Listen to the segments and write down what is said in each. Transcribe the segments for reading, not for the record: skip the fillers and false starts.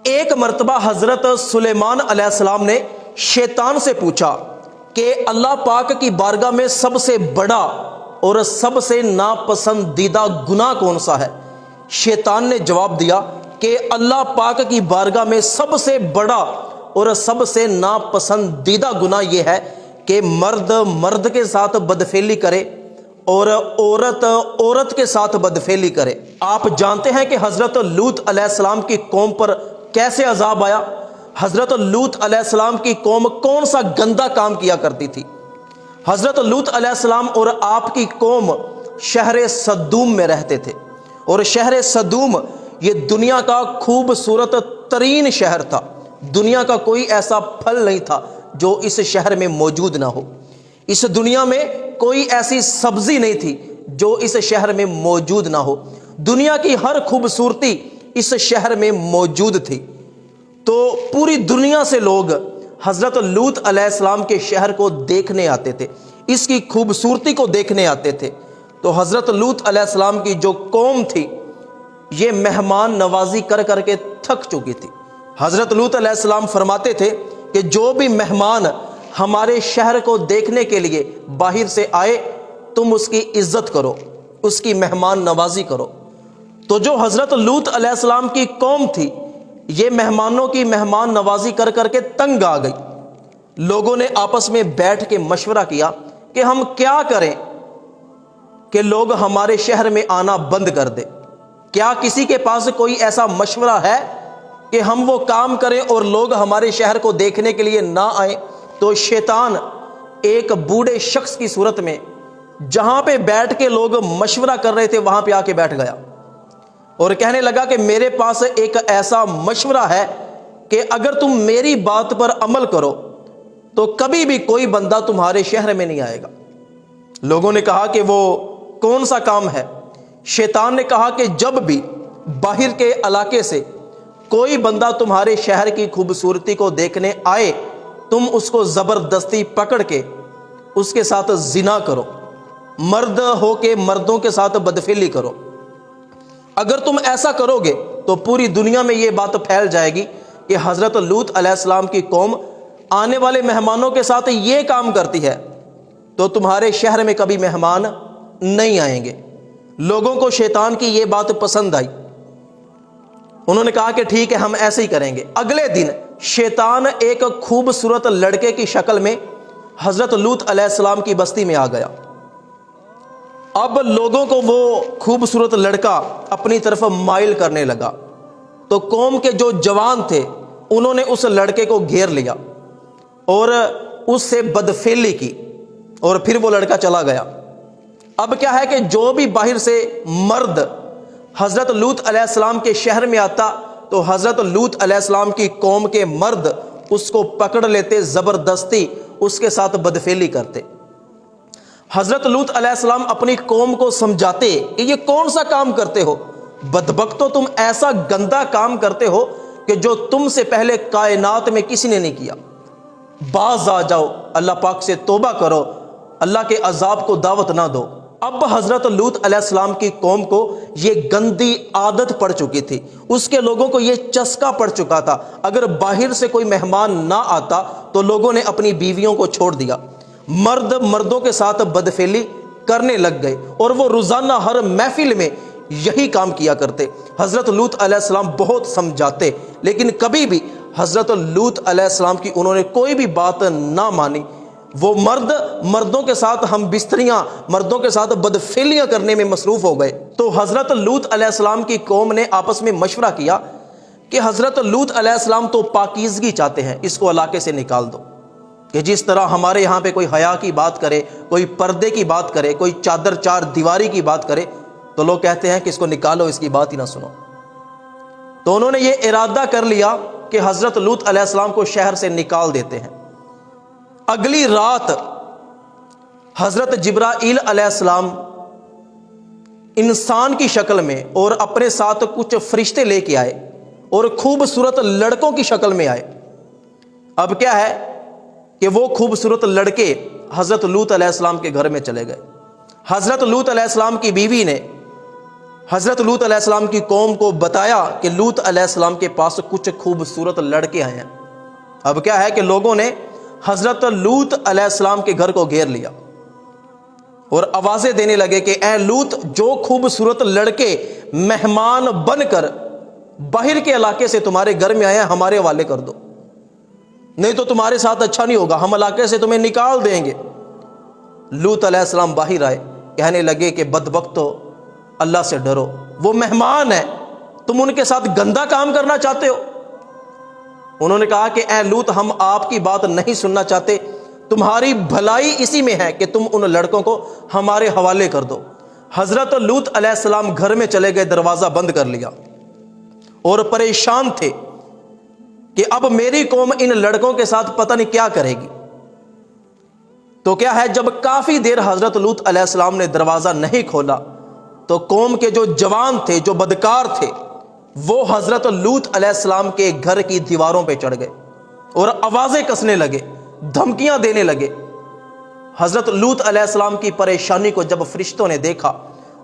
ایک مرتبہ حضرت سلیمان علیہ السلام نے شیطان سے پوچھا کہ اللہ پاک کی بارگاہ میں سب سے بڑا اور سب سے ناپسندیدہ گناہ کون سا ہے؟ شیطان نے جواب دیا کہ اللہ پاک کی بارگاہ میں سب سے بڑا اور سب سے ناپسندیدہ گناہ یہ ہے کہ مرد مرد کے ساتھ بدفعلی کرے اور عورت عورت کے ساتھ بدفعلی کرے۔ آپ جانتے ہیں کہ حضرت لوط علیہ السلام کی قوم پر کیسے عذاب آیا؟ حضرت لوط علیہ السلام کی قوم کون سا گندا کام کیا کرتی تھی؟ حضرت لوط علیہ السلام اور آپ کی قوم شہر سدوم میں رہتے تھے، اور شہر سدوم یہ دنیا کا خوبصورت ترین شہر تھا۔ دنیا کا کوئی ایسا پھل نہیں تھا جو اس شہر میں موجود نہ ہو، اس دنیا میں کوئی ایسی سبزی نہیں تھی جو اس شہر میں موجود نہ ہو، دنیا کی ہر خوبصورتی اس شہر میں موجود تھی۔ تو پوری دنیا سے لوگ حضرت لوط علیہ السلام کے شہر کو دیکھنے آتے تھے، اس کی خوبصورتی کو دیکھنے آتے تھے۔ تو حضرت لوط علیہ السلام کی جو قوم تھی یہ مہمان نوازی کر کر کے تھک چکی تھی۔ حضرت لوط علیہ السلام فرماتے تھے کہ جو بھی مہمان ہمارے شہر کو دیکھنے کے لیے باہر سے آئے تم اس کی عزت کرو، اس کی مہمان نوازی کرو۔ تو جو حضرت لوط علیہ السلام کی قوم تھی یہ مہمانوں کی مہمان نوازی کر کر کے تنگ آ گئی۔ لوگوں نے آپس میں بیٹھ کے مشورہ کیا کہ ہم کیا کریں کہ لوگ ہمارے شہر میں آنا بند کر دیں۔ کیا کسی کے پاس کوئی ایسا مشورہ ہے کہ ہم وہ کام کریں اور لوگ ہمارے شہر کو دیکھنے کے لیے نہ آئیں؟ تو شیطان ایک بوڑھے شخص کی صورت میں جہاں پہ بیٹھ کے لوگ مشورہ کر رہے تھے وہاں پہ آ کے بیٹھ گیا اور کہنے لگا کہ میرے پاس ایک ایسا مشورہ ہے کہ اگر تم میری بات پر عمل کرو تو کبھی بھی کوئی بندہ تمہارے شہر میں نہیں آئے گا۔ لوگوں نے کہا کہ وہ کون سا کام ہے؟ شیطان نے کہا کہ جب بھی باہر کے علاقے سے کوئی بندہ تمہارے شہر کی خوبصورتی کو دیکھنے آئے تم اس کو زبردستی پکڑ کے اس کے ساتھ زنا کرو، مرد ہو کے مردوں کے ساتھ بدفعلی کرو۔ اگر تم ایسا کرو گے تو پوری دنیا میں یہ بات پھیل جائے گی کہ حضرت لوط علیہ السلام کی قوم آنے والے مہمانوں کے ساتھ یہ کام کرتی ہے، تو تمہارے شہر میں کبھی مہمان نہیں آئیں گے۔ لوگوں کو شیطان کی یہ بات پسند آئی، انہوں نے کہا کہ ٹھیک ہے ہم ایسے ہی کریں گے۔ اگلے دن شیطان ایک خوبصورت لڑکے کی شکل میں حضرت لوط علیہ السلام کی بستی میں آ گیا۔ اب لوگوں کو وہ خوبصورت لڑکا اپنی طرف مائل کرنے لگا، تو قوم کے جو جوان تھے انہوں نے اس لڑکے کو گھیر لیا اور اس سے بدفعلی کی، اور پھر وہ لڑکا چلا گیا۔ اب کیا ہے کہ جو بھی باہر سے مرد حضرت لوط علیہ السلام کے شہر میں آتا تو حضرت لوط علیہ السلام کی قوم کے مرد اس کو پکڑ لیتے، زبردستی اس کے ساتھ بدفعلی کرتے۔ حضرت لوط علیہ السلام اپنی قوم کو سمجھاتے کہ یہ کون سا کام کرتے ہو؟ بدبختو تم ایسا گندا کام کرتے ہو کہ جو تم سے پہلے کائنات میں کسی نے نہیں کیا۔ باز آ جاؤ، اللہ پاک سے توبہ کرو، اللہ کے عذاب کو دعوت نہ دو۔ اب حضرت لوط علیہ السلام کی قوم کو یہ گندی عادت پڑ چکی تھی، اس کے لوگوں کو یہ چسکا پڑ چکا تھا، اگر باہر سے کوئی مہمان نہ آتا تو لوگوں نے اپنی بیویوں کو چھوڑ دیا، مرد مردوں کے ساتھ بدفعلی کرنے لگ گئے، اور وہ روزانہ ہر محفل میں یہی کام کیا کرتے۔ حضرت لوط علیہ السلام بہت سمجھاتے لیکن کبھی بھی حضرت لوط علیہ السلام کی انہوں نے کوئی بھی بات نہ مانی۔ وہ مرد مردوں کے ساتھ ہم بستریاں، مردوں کے ساتھ بدفعلیاں کرنے میں مصروف ہو گئے۔ تو حضرت لوط علیہ السلام کی قوم نے آپس میں مشورہ کیا کہ حضرت لوط علیہ السلام تو پاکیزگی چاہتے ہیں، اس کو علاقے سے نکال دو۔ کہ جس طرح ہمارے یہاں پہ کوئی حیا کی بات کرے، کوئی پردے کی بات کرے، کوئی چادر چار دیواری کی بات کرے تو لوگ کہتے ہیں کہ اس کو نکالو، اس کی بات ہی نہ سنو۔ تو انہوں نے یہ ارادہ کر لیا کہ حضرت لوط علیہ السلام کو شہر سے نکال دیتے ہیں۔ اگلی رات حضرت جبرائیل علیہ السلام انسان کی شکل میں اور اپنے ساتھ کچھ فرشتے لے کے آئے اور خوبصورت لڑکوں کی شکل میں آئے۔ اب کیا ہے کہ وہ خوبصورت لڑکے حضرت لوط علیہ السلام کے گھر میں چلے گئے۔ حضرت لوط علیہ السلام کی بیوی نے حضرت لوط علیہ السلام کی قوم کو بتایا کہ لوط علیہ السلام کے پاس کچھ خوبصورت لڑکے آئے ہیں۔ اب کیا ہے کہ لوگوں نے حضرت لوط علیہ السلام کے گھر کو گھیر لیا اور آوازیں دینے لگے کہ اے لوط، جو خوبصورت لڑکے مہمان بن کر باہر کے علاقے سے تمہارے گھر میں آئے ہیں ہمارے حوالے کر دو، نہیں تو تمہارے ساتھ اچھا نہیں ہوگا، ہم علاقے سے تمہیں نکال دیں گے۔ لوط علیہ السلام باہر آئے، کہنے لگے کہ بدبختو، اللہ سے ڈرو، وہ مہمان ہے، تم ان کے ساتھ گندا کام کرنا چاہتے ہو؟ انہوں نے کہا کہ اے لوط، ہم آپ کی بات نہیں سننا چاہتے، تمہاری بھلائی اسی میں ہے کہ تم ان لڑکوں کو ہمارے حوالے کر دو۔ حضرت لوط علیہ السلام گھر میں چلے گئے، دروازہ بند کر لیا اور پریشان تھے کہ اب میری قوم ان لڑکوں کے ساتھ پتہ نہیں کیا کرے گی۔ تو کیا ہے، جب کافی دیر حضرت لوط علیہ السلام نے دروازہ نہیں کھولا تو قوم کے جو جوان تھے، جو بدکار تھے، وہ حضرت لوط علیہ السلام کے گھر کی دیواروں پہ چڑھ گئے اور آوازیں کسنے لگے، دھمکیاں دینے لگے۔ حضرت لوط علیہ السلام کی پریشانی کو جب فرشتوں نے دیکھا،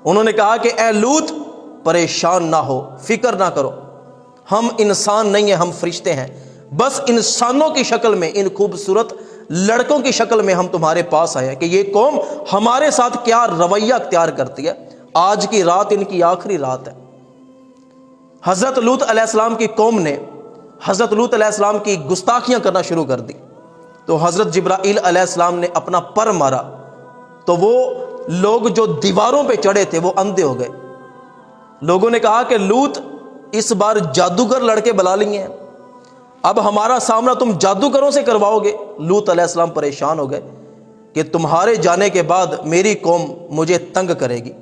انہوں نے کہا کہ اے لوط، پریشان نہ ہو، فکر نہ کرو، ہم انسان نہیں ہیں، ہم فرشتے ہیں، بس انسانوں کی شکل میں، ان خوبصورت لڑکوں کی شکل میں ہم تمہارے پاس آئے ہیں کہ یہ قوم ہمارے ساتھ کیا رویہ اختیار کرتی ہے، آج کی رات ان کی آخری رات ہے۔ حضرت لوط علیہ السلام کی قوم نے حضرت لوط علیہ السلام کی گستاخیاں کرنا شروع کر دی، تو حضرت جبرائیل علیہ السلام نے اپنا پر مارا تو وہ لوگ جو دیواروں پہ چڑھے تھے وہ اندھے ہو گئے۔ لوگوں نے کہا کہ لوط، اس بار جادوگر لڑکے بلا لیے ہیں، اب ہمارا سامنا تم جادوگروں سے کرواؤ گے۔ لوط علیہ السلام پریشان ہو گئے کہ تمہارے جانے کے بعد میری قوم مجھے تنگ کرے گی۔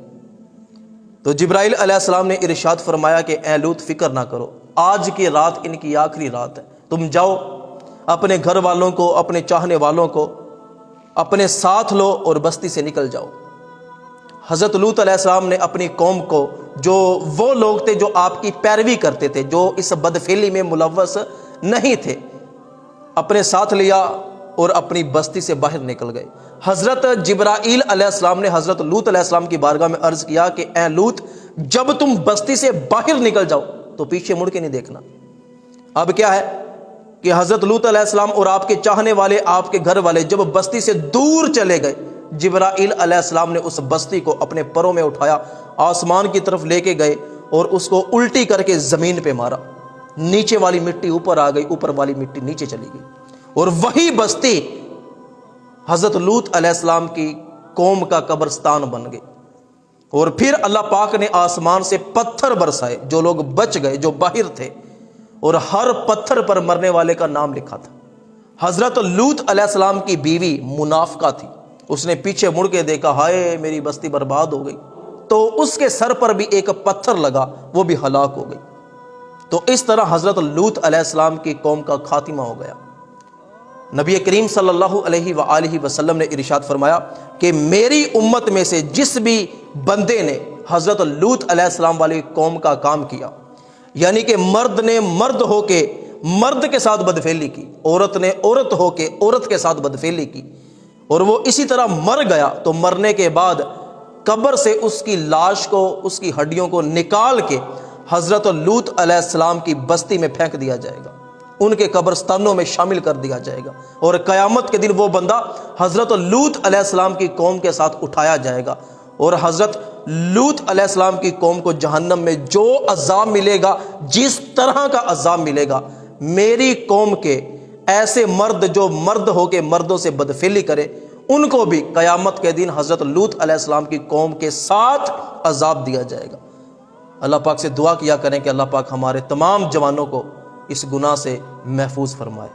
تو جبرائیل علیہ السلام نے ارشاد فرمایا کہ اے لوط، فکر نہ کرو، آج کی رات ان کی آخری رات ہے، تم جاؤ، اپنے گھر والوں کو، اپنے چاہنے والوں کو اپنے ساتھ لو اور بستی سے نکل جاؤ۔ حضرت لوط علیہ السلام نے اپنی قوم کو، جو وہ لوگ تھے جو آپ کی پیروی کرتے تھے، جو اس بدفعلی میں ملوث نہیں تھے، اپنے ساتھ لیا اور اپنی بستی سے باہر نکل گئے۔ حضرت جبرائیل علیہ السلام نے حضرت لوط علیہ السلام کی بارگاہ میں عرض کیا کہ اے لوط، جب تم بستی سے باہر نکل جاؤ تو پیچھے مڑ کے نہیں دیکھنا۔ اب کیا ہے کہ حضرت لوط علیہ السلام اور آپ کے چاہنے والے، آپ کے گھر والے جب بستی سے دور چلے گئے، جبرائیل علیہ السلام نے اس بستی کو اپنے پروں میں اٹھایا، آسمان کی طرف لے کے گئے اور اس کو الٹی کر کے زمین پہ مارا، نیچے والی مٹی اوپر آ گئی، اوپر والی مٹی نیچے چلی گئی، اور وہی بستی حضرت لوط علیہ السلام کی قوم کا قبرستان بن گئی۔ اور پھر اللہ پاک نے آسمان سے پتھر برسائے، جو لوگ بچ گئے، جو باہر تھے، اور ہر پتھر پر مرنے والے کا نام لکھا تھا۔ حضرت لوط علیہ السلام کی بیوی منافقہ تھی، اس نے پیچھے مڑ کے دیکھا، ہائے میری بستی برباد ہو گئی، تو اس کے سر پر بھی ایک پتھر لگا، وہ بھی ہلاک ہو گئی۔ تو اس طرح حضرت لوط علیہ السلام کی قوم کا خاتمہ ہو گیا۔ نبی کریم صلی اللہ علیہ وآلہ وسلم نے ارشاد فرمایا کہ میری امت میں سے جس بھی بندے نے حضرت لوط علیہ السلام والی قوم کا کام کیا، یعنی کہ مرد نے مرد ہو کے مرد کے ساتھ بدفعلی کی، عورت نے عورت ہو کے عورت کے ساتھ بدفعلی کی، اور وہ اسی طرح مر گیا، تو مرنے کے بعد قبر سے اس کی لاش کو، اس کی ہڈیوں کو نکال کے حضرت لوط علیہ السلام کی بستی میں پھینک دیا جائے گا، ان کے قبرستانوں میں شامل کر دیا جائے گا، اور قیامت کے دن وہ بندہ حضرت لوط علیہ السلام کی قوم کے ساتھ اٹھایا جائے گا، اور حضرت لوط علیہ السلام کی قوم کو جہنم میں جو عذاب ملے گا، جس طرح کا عذاب ملے گا، میری قوم کے ایسے مرد جو مرد ہو کے مردوں سے بدفعلی کرے، ان کو بھی قیامت کے دن حضرت لوط علیہ السلام کی قوم کے ساتھ عذاب دیا جائے گا۔ اللہ پاک سے دعا کیا کریں کہ اللہ پاک ہمارے تمام جوانوں کو اس گناہ سے محفوظ فرمائے۔